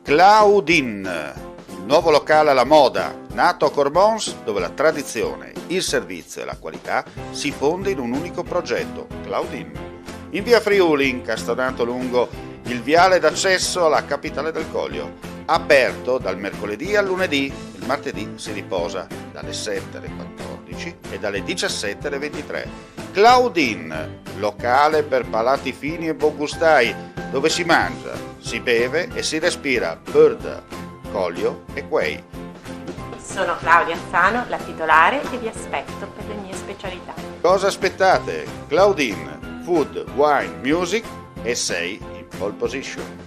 Claudin, il nuovo locale alla moda, nato a Cormons, dove la tradizione, il servizio e la qualità si fonde in un unico progetto, Claudin. In via Friuli, incastonato lungo il viale d'accesso alla capitale del Coglio. Aperto dal mercoledì al lunedì, il martedì si riposa dalle 7 alle 14 e dalle 17 alle 23. Claudin, locale per palati fini e buongustai, dove si mangia, si beve e si respira Bird, Coglio e Quay. Sono Claudia Sano, la titolare, e vi aspetto per le mie specialità. Cosa aspettate? Claudin, food, wine, music e sei in pole position.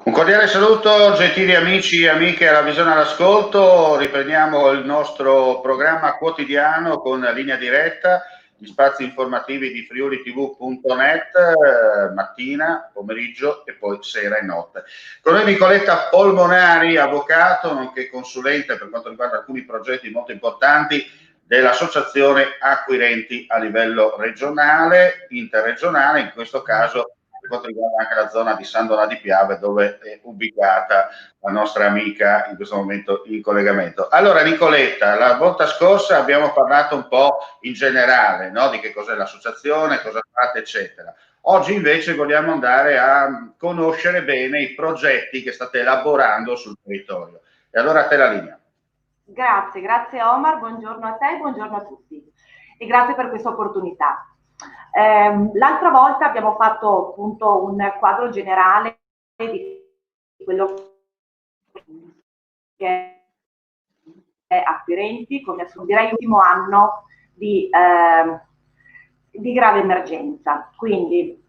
Un cordiale saluto, gentili amici e amiche alla visione all'ascolto. Riprendiamo il nostro programma quotidiano con linea diretta, gli spazi informativi di friulitv.net, mattina, pomeriggio e poi sera e notte. Con noi Nicoletta Polmonari, avvocato, nonché consulente per quanto riguarda alcuni progetti molto importanti dell'Associazione Acquirenti a livello regionale, interregionale, in questo caso per quanto riguarda anche la zona di Sandola di Piave, dove è ubicata la nostra amica in questo momento in collegamento. Allora Nicoletta, la volta scorsa abbiamo parlato un po' in generale, no? Di che cos'è l'associazione, cosa fate, eccetera. Oggi invece vogliamo andare a conoscere bene i progetti che state elaborando sul territorio. E allora a te la linea. Grazie Omar, buongiorno a te e buongiorno a tutti. E grazie per questa opportunità. L'altra volta abbiamo fatto appunto un quadro generale di quello che è Acquirenti, come direi l'ultimo anno di grave emergenza. Quindi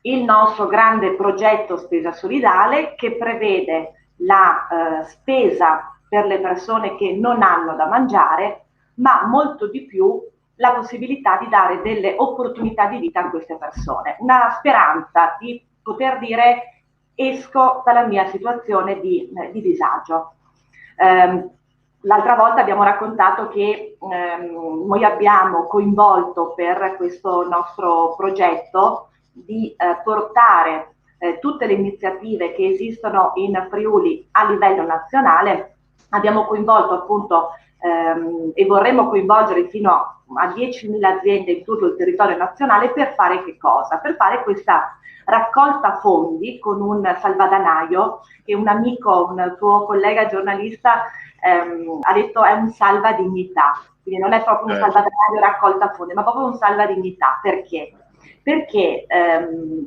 il nostro grande progetto spesa solidale che prevede la spesa per le persone che non hanno da mangiare, ma molto di più la possibilità di dare delle opportunità di vita a queste persone, una speranza di poter dire esco dalla mia situazione di disagio. L'altra volta abbiamo raccontato che noi abbiamo coinvolto per questo nostro progetto di portare tutte le iniziative che esistono in Friuli a livello nazionale. Abbiamo coinvolto appunto e vorremmo coinvolgere fino a 10.000 aziende in tutto il territorio nazionale per fare che cosa? Per fare questa raccolta fondi con un salvadanaio che un amico, un tuo collega giornalista ha detto è un salva dignità, quindi non è proprio un salvadanaio raccolta fondi, ma proprio un salva dignità. Perché? Perché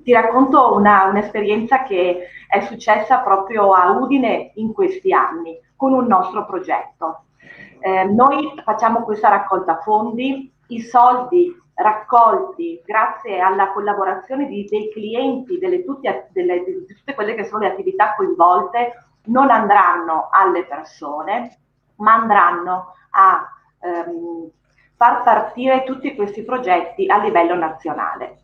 ti racconto un'esperienza che è successa proprio a Udine in questi anni con un nostro progetto. Noi facciamo questa raccolta fondi, i soldi raccolti grazie alla collaborazione dei clienti di tutte quelle che sono le attività coinvolte non andranno alle persone, ma andranno a far partire tutti questi progetti a livello nazionale.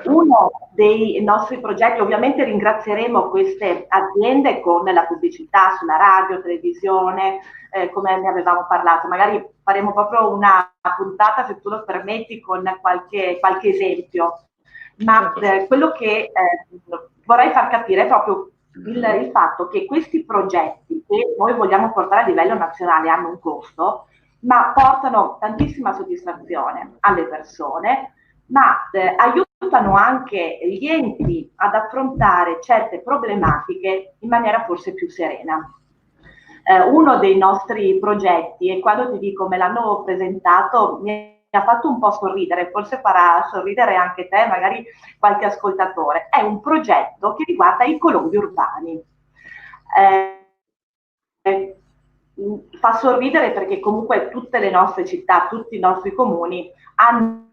Uno dei nostri progetti, ovviamente ringrazieremo queste aziende con la pubblicità sulla radio, televisione, come ne avevamo parlato, magari faremo proprio una puntata, se tu lo permetti, con qualche esempio, ma quello che vorrei far capire è proprio il fatto che questi progetti che noi vogliamo portare a livello nazionale hanno un costo, ma portano tantissima soddisfazione alle persone, ma aiutano anche gli enti ad affrontare certe problematiche in maniera forse più serena. Uno dei nostri progetti, e quando ti dico me l'hanno presentato, mi ha fatto un po' sorridere, forse farà sorridere anche te, magari qualche ascoltatore, è un progetto che riguarda i colombi urbani. fa sorridere perché comunque tutte le nostre città, tutti i nostri comuni hanno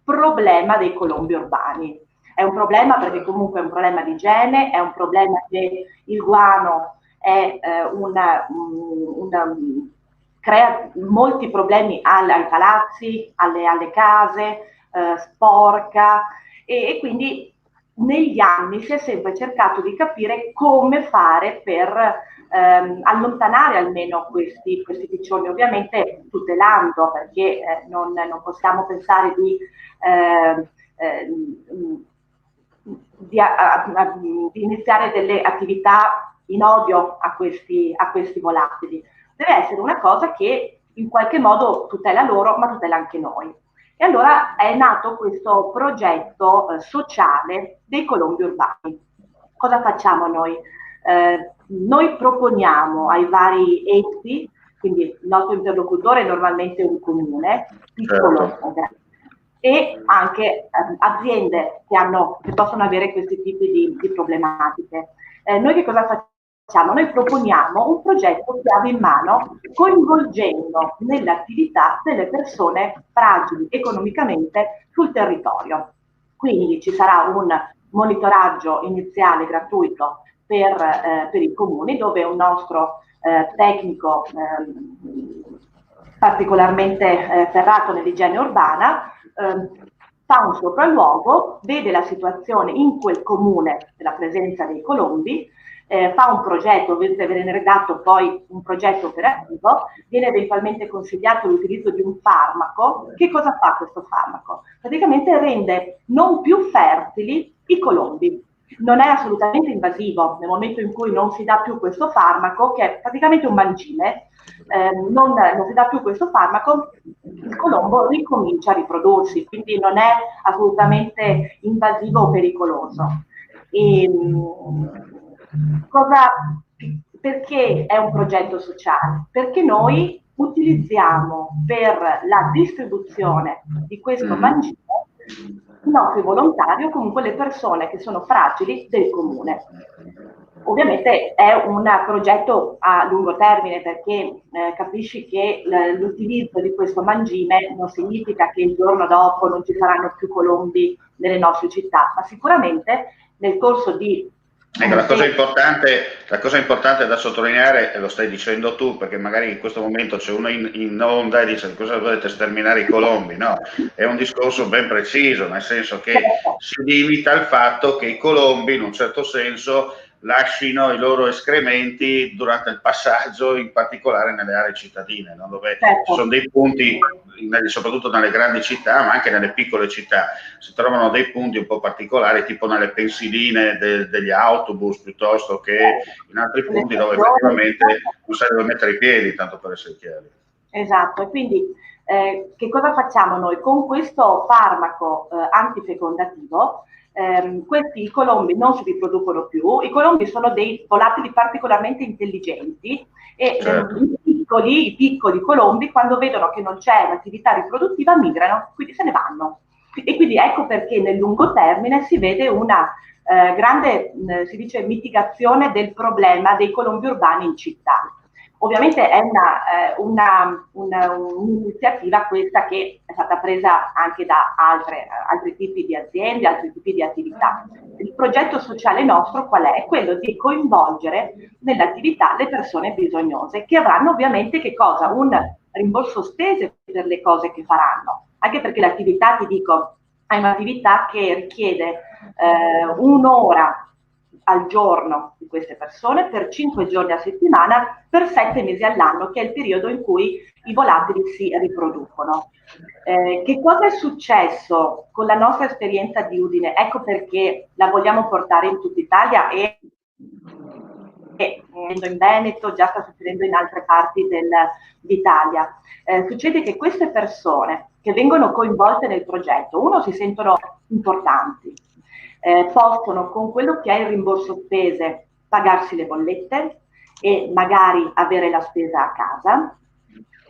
problema dei colombi urbani. È un problema perché comunque è un problema di igiene, è un problema che il guano è crea molti problemi ai palazzi, alle case, sporca e quindi negli anni si è sempre cercato di capire come fare per allontanare almeno questi piccioni, ovviamente tutelando, perché non possiamo pensare di iniziare delle attività in odio a questi volatili. Deve essere una cosa che in qualche modo tutela loro, ma tutela anche noi. E allora è nato questo progetto sociale dei colombi urbani. Cosa facciamo noi? Noi proponiamo ai vari enti, quindi il nostro interlocutore è normalmente un comune, piccolo, e anche aziende che possono avere questi tipi di problematiche. Noi che cosa facciamo? Noi proponiamo un progetto chiave in mano, coinvolgendo nell'attività delle persone fragili economicamente sul territorio. Quindi ci sarà un monitoraggio iniziale gratuito per i comuni, dove un nostro tecnico particolarmente ferrato nell'igiene urbana fa un sopralluogo, vede la situazione in quel comune della presenza dei colombi, fa un progetto, viene redatto poi un progetto operativo, viene eventualmente consigliato l'utilizzo di un farmaco. Che cosa fa questo farmaco? Praticamente rende non più fertili i colombi. Non è assolutamente invasivo nel momento in cui non si dà più questo farmaco, che è praticamente un mangime, non si dà più questo farmaco, il colombo ricomincia a riprodursi, quindi non è assolutamente invasivo o pericoloso. Perché è un progetto sociale? Perché noi utilizziamo per la distribuzione di questo mangime i nostri volontari o comunque le persone che sono fragili del comune. Ovviamente è un progetto a lungo termine, perché capisci che l'utilizzo di questo mangime non significa che il giorno dopo non ci saranno più colombi nelle nostre città, ma sicuramente nel corso di... Ecco, la cosa importante da sottolineare, e lo stai dicendo tu, perché magari in questo momento c'è uno in onda e dice cosa volete sterminare i colombi, no? È un discorso ben preciso, nel senso che si limita al fatto che i colombi in un certo senso lasciano i loro escrementi durante il passaggio, in particolare nelle aree cittadine, no? Dove ci sono dei punti, soprattutto nelle grandi città, ma anche nelle piccole città, si trovano dei punti un po' particolari, tipo nelle pensiline degli autobus, piuttosto che in altri punti dove effettivamente non sai dove mettere i piedi, tanto per essere chiari. Esatto, e quindi che cosa facciamo noi? Con questo farmaco antifecondativo, questi colombi non si riproducono più. I colombi sono dei volatili particolarmente intelligenti e i piccoli colombi, quando vedono che non c'è l'attività riproduttiva, migrano, quindi se ne vanno. E quindi ecco perché nel lungo termine si vede una grande, si dice, mitigazione del problema dei colombi urbani in città. Ovviamente è un'iniziativa questa che è stata presa anche da altri tipi di aziende, altri tipi di attività. Il progetto sociale nostro qual è? È quello di coinvolgere nell'attività le persone bisognose, che avranno ovviamente che cosa? Un rimborso spese per le cose che faranno, anche perché l'attività, ti dico, è un'attività che richiede un'ora al giorno di queste persone per 5 giorni a settimana per 7 mesi all'anno, che è il periodo in cui i volatili si riproducono. Che cosa è successo con la nostra esperienza di Udine? Ecco perché la vogliamo portare in tutta Italia e in Veneto, già sta succedendo in altre parti d'Italia. Succede che queste persone che vengono coinvolte nel progetto, uno, si sentono importanti, possono con quello che è il rimborso spese pagarsi le bollette e magari avere la spesa a casa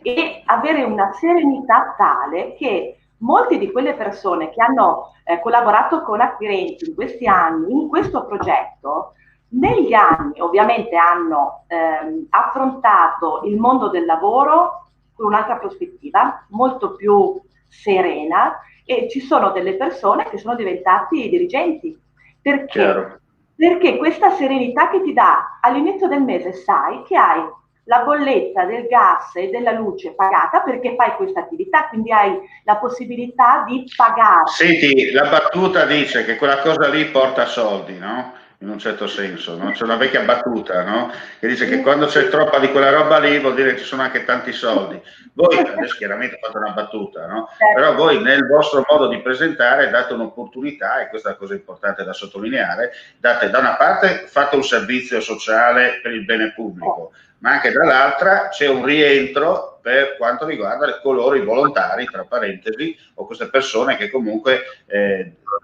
e avere una serenità tale che molte di quelle persone che hanno collaborato con acquirenti in questi anni in questo progetto negli anni ovviamente hanno affrontato il mondo del lavoro con un'altra prospettiva, molto più serena, e ci sono delle persone che sono diventati dirigenti. Perché? Chiaro. Perché questa serenità che ti dà all'inizio del mese, sai che hai la bolletta del gas e della luce pagata perché fai questa attività, quindi hai la possibilità di pagare. Senti, la battuta dice che quella cosa lì porta soldi, no? In un certo senso, no? C'è una vecchia battuta, no? Che dice che quando c'è troppa di quella roba lì vuol dire che ci sono anche tanti soldi. Voi, adesso chiaramente fate una battuta, no? Però voi nel vostro modo di presentare date un'opportunità, e questa è la cosa importante da sottolineare, date da una parte fate un servizio sociale per il bene pubblico, ma anche dall'altra c'è un rientro per quanto riguarda coloro i volontari, tra parentesi, o queste persone che comunque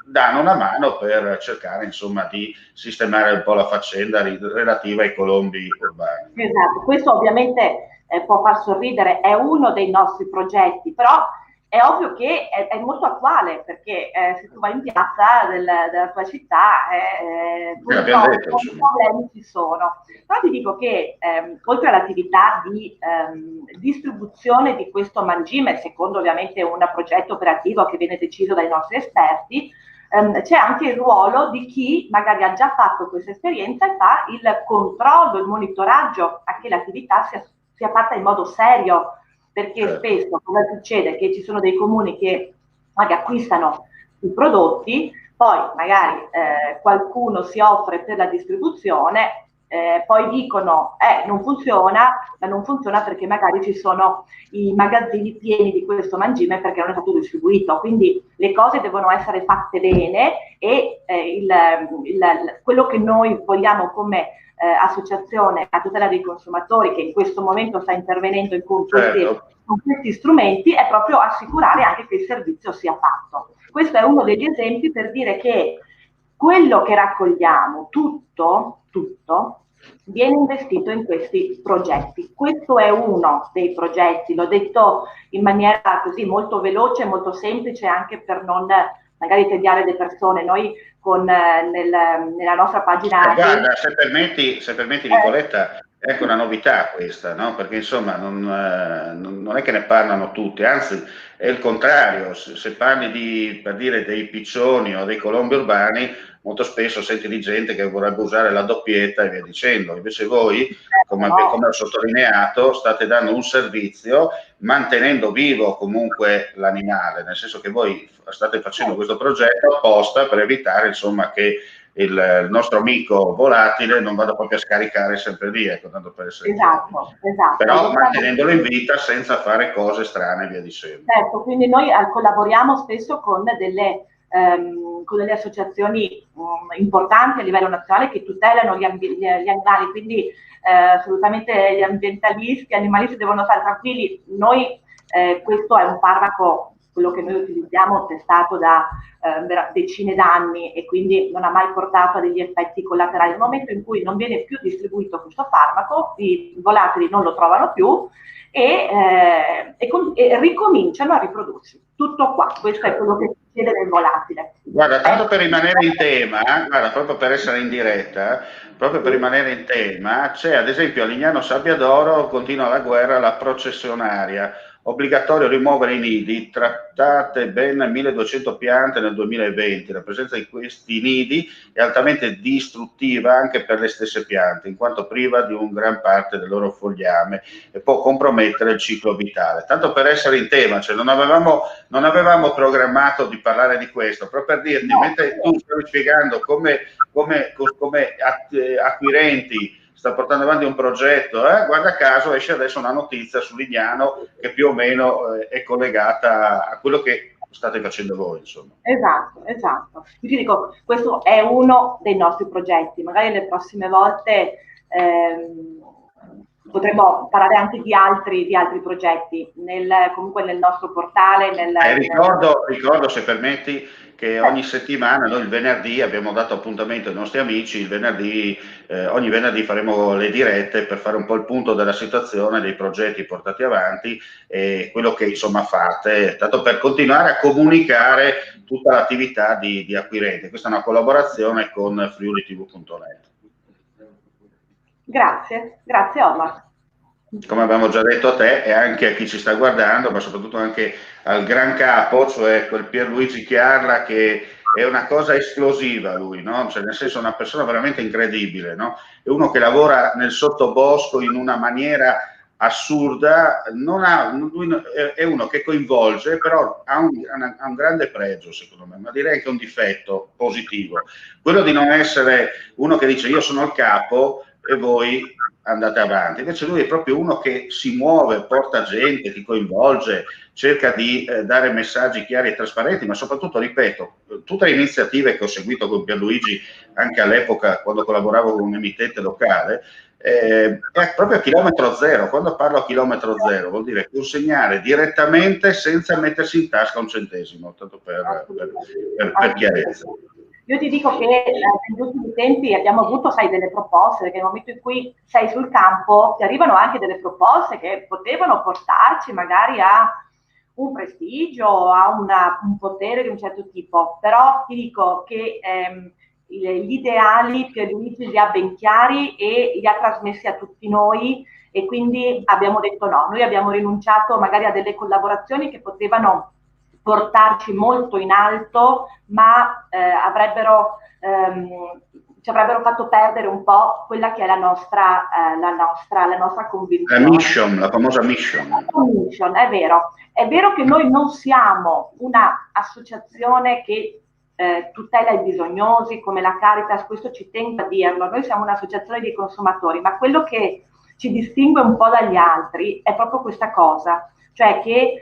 danno una mano per cercare insomma di sistemare un po' la faccenda relativa ai colombi urbani. Esatto, questo ovviamente può far sorridere, è uno dei nostri progetti, però è ovvio che è molto attuale, perché se tu vai in piazza della tua città, purtroppo i problemi ci sono. Però ti dico che oltre all'attività di distribuzione di questo mangime, secondo ovviamente un progetto operativo che viene deciso dai nostri esperti, c'è anche il ruolo di chi magari ha già fatto questa esperienza e fa il controllo, il monitoraggio a che l'attività sia fatta in modo serio, perché spesso cosa succede? Che ci sono dei comuni che magari acquistano i prodotti, poi magari qualcuno si offre per la distribuzione, poi dicono non funziona, ma non funziona perché magari ci sono i magazzini pieni di questo mangime perché non è stato distribuito. Quindi le cose devono essere fatte bene e quello che noi vogliamo come associazione a tutela dei consumatori, che in questo momento sta intervenendo con questi strumenti, è proprio assicurare anche che il servizio sia fatto. Questo è uno degli esempi per dire che quello che raccogliamo, tutto viene investito in questi progetti. Questo è uno dei progetti, l'ho detto in maniera così molto veloce, molto semplice, anche per non magari tediare le persone. Noi nella nostra pagina... Guarda, se permetti Nicoletta, è anche una novità questa, no? Perché insomma non è che ne parlano tutti, anzi è il contrario. Se parli per dire dei piccioni o dei colombi urbani, molto spesso senti di gente che vorrebbe usare la doppietta e via dicendo. Invece voi, come ho sottolineato, state dando un servizio mantenendo vivo comunque l'animale, nel senso che voi state facendo questo progetto apposta per evitare insomma che il nostro amico volatile non vada proprio a scaricare sempre lì, ecco, tanto per essere esatto. Però mantenendolo in vita senza fare cose strane e via dicendo. Certo, quindi noi collaboriamo spesso con delle associazioni importanti a livello nazionale che tutelano gli animali, quindi assolutamente gli ambientalisti, gli animalisti devono stare tranquilli. Noi questo è un farmaco, quello che noi utilizziamo, testato da decine d'anni, e quindi non ha mai portato a degli effetti collaterali. Nel momento in cui non viene più distribuito questo farmaco, i volatili non lo trovano più e ricominciano a riprodursi. Tutto qua, questo è quello che succede nel volatile. Guarda, tanto per rimanere in tema, guarda, proprio per essere in diretta, proprio per rimanere in tema, c'è ad esempio a Lignano Sabbiadoro, continua la guerra, la processionaria, obbligatorio rimuovere i nidi, trattate ben 1200 piante nel 2020. La presenza di questi nidi è altamente distruttiva anche per le stesse piante, in quanto priva di un gran parte del loro fogliame e può compromettere il ciclo vitale. Tanto per essere in tema, cioè non avevamo programmato di parlare di questo, proprio per dirti, mentre tu stavi spiegando come acquirenti sta portando avanti un progetto, guarda caso esce adesso una notizia su Lignano che più o meno è collegata a quello che state facendo voi, insomma. Esatto. Io ti dico, questo è uno dei nostri progetti, magari le prossime volte potremmo parlare anche di altri progetti, comunque nel nostro portale. Ricordo, se permetti, che ogni settimana, noi il venerdì abbiamo dato appuntamento ai nostri amici, ogni venerdì faremo le dirette per fare un po' il punto della situazione, dei progetti portati avanti e quello che insomma fate, tanto per continuare a comunicare tutta l'attività di Acquirenti. Questa è una collaborazione con friulitv.net. Grazie Omar. Come abbiamo già detto a te e anche a chi ci sta guardando, ma soprattutto anche al gran capo, cioè quel Pierluigi Chiarla, che è una cosa esplosiva lui, no? Cioè, nel senso, una persona veramente incredibile, no? È uno che lavora nel sottobosco in una maniera assurda, lui è uno che coinvolge, però ha un grande pregio, secondo me, ma direi che è un difetto positivo, quello di non essere uno che dice io sono il capo e voi andate avanti. Invece lui è proprio uno che si muove, porta gente, ti coinvolge, cerca di dare messaggi chiari e trasparenti, ma soprattutto, ripeto, tutte le iniziative che ho seguito con Pierluigi anche all'epoca quando collaboravo con un emittente locale, è proprio a chilometro zero. Quando parlo a chilometro zero vuol dire consegnare direttamente senza mettersi in tasca un centesimo, tanto per chiarezza. Io ti dico che negli ultimi tempi abbiamo avuto, sai, delle proposte, perché nel momento in cui sei sul campo ti arrivano anche delle proposte che potevano portarci magari a un prestigio, a un potere di un certo tipo, però ti dico che gli ideali Pierluigi li ha ben chiari e li ha trasmessi a tutti noi, e quindi abbiamo detto no, noi abbiamo rinunciato magari a delle collaborazioni che potevano portarci molto in alto, ma ci avrebbero fatto perdere un po' quella che è la nostra convinzione. La famosa mission. È vero che noi non siamo una associazione che tutela i bisognosi come la Caritas, questo ci tengo a dirlo, noi siamo un'associazione di consumatori, ma quello che ci distingue un po' dagli altri è proprio questa cosa, cioè che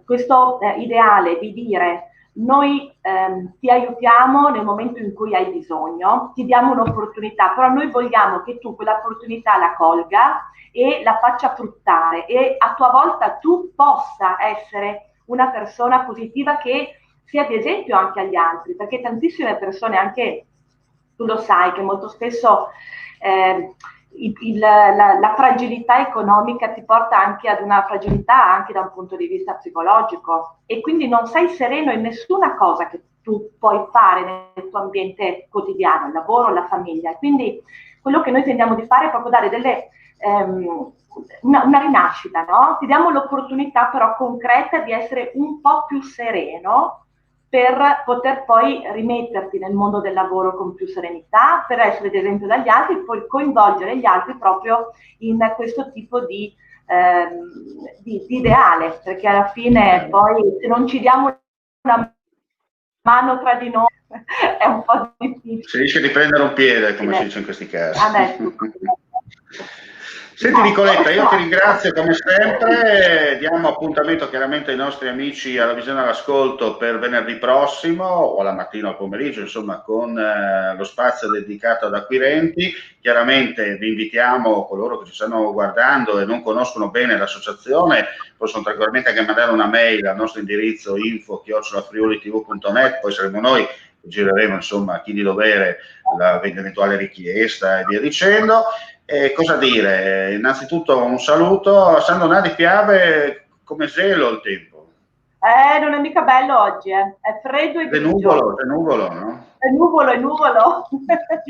questo ideale di dire noi ti aiutiamo nel momento in cui hai bisogno, ti diamo un'opportunità, però noi vogliamo che tu quell'opportunità la colga e la faccia fruttare, e a tua volta tu possa essere una persona positiva che sia di esempio anche agli altri, perché tantissime persone, anche tu lo sai, che molto spesso la fragilità economica ti porta anche ad una fragilità anche da un punto di vista psicologico, e quindi non sei sereno in nessuna cosa che tu puoi fare nel tuo ambiente quotidiano, il lavoro, la famiglia. Quindi quello che noi tendiamo di fare è proprio dare una rinascita, no? Ti diamo l'opportunità però concreta di essere un po' più sereno, per poter poi rimetterti nel mondo del lavoro con più serenità, per essere ad esempio dagli altri, e poi coinvolgere gli altri proprio in questo tipo di ideale, perché alla fine poi se non ci diamo una mano tra di noi è un po' difficile. Si rischia di prendere un piede, come si dice in questi casi. Adesso. Senti Nicoletta, io ti ringrazio come sempre, diamo appuntamento chiaramente ai nostri amici alla visione all'ascolto per venerdì prossimo o alla mattina o al pomeriggio, insomma, con lo spazio dedicato ad acquirenti. Chiaramente vi invitiamo, coloro che ci stanno guardando e non conoscono bene l'associazione, possono tranquillamente anche mandare una mail al nostro indirizzo info@friulitv.net, poi saremo noi che gireremo insomma a chi di dovere l'eventuale richiesta e via dicendo. Cosa dire? Innanzitutto un saluto a Sandro Nadi Piave, come gelo il tempo. Non è mica bello oggi, è freddo e grigio. È nuvolo, no? È nuvolo. Io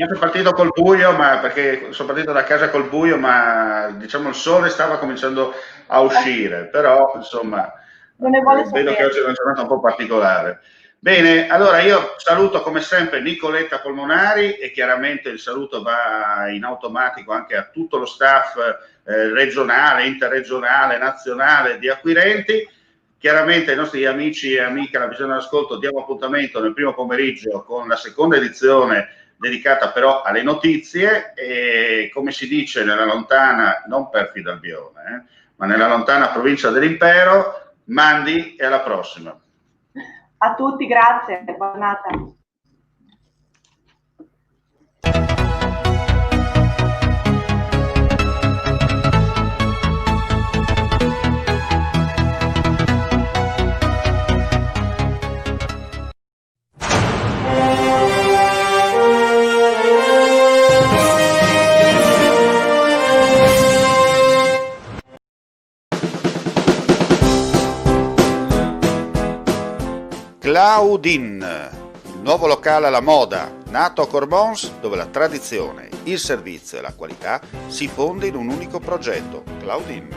sono partito col buio, perché sono partito da casa col buio, ma diciamo il sole stava cominciando a uscire, però insomma non ne vuole vedo che oggi è una giornata un po' particolare. Bene, allora io saluto come sempre Nicoletta Polmonari e chiaramente il saluto va in automatico anche a tutto lo staff regionale, interregionale, nazionale di acquirenti. Chiaramente ai nostri amici e amiche alla visione all'ascolto diamo appuntamento nel primo pomeriggio con la seconda edizione dedicata però alle notizie e, come si dice nella lontana, non perfida Albione, ma nella lontana provincia dell'impero, mandi e alla prossima. A tutti, grazie, buonanotte. Claudine, il nuovo locale alla moda, nato a Corbons, dove la tradizione, il servizio e la qualità si fonde in un unico progetto, Claudin.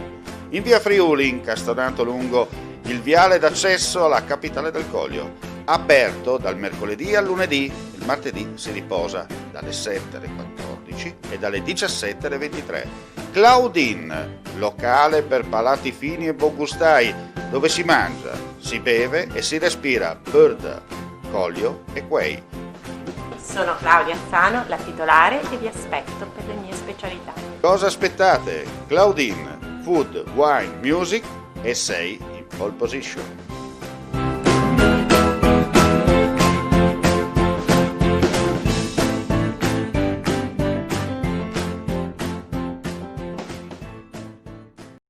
In via Friuli, incastonato lungo il viale d'accesso alla capitale del Coglio. Aperto dal mercoledì al lunedì, il martedì si riposa dalle 7 alle 14 e dalle 17 alle 23. Claudin, locale per palati fini e buongustai, dove si mangia, si beve e si respira bird, Coglio e quei. Sono Claudia Anzano, la titolare, e vi aspetto per le mie specialità. Cosa aspettate? Claudin, food, wine, music e sei in pole position.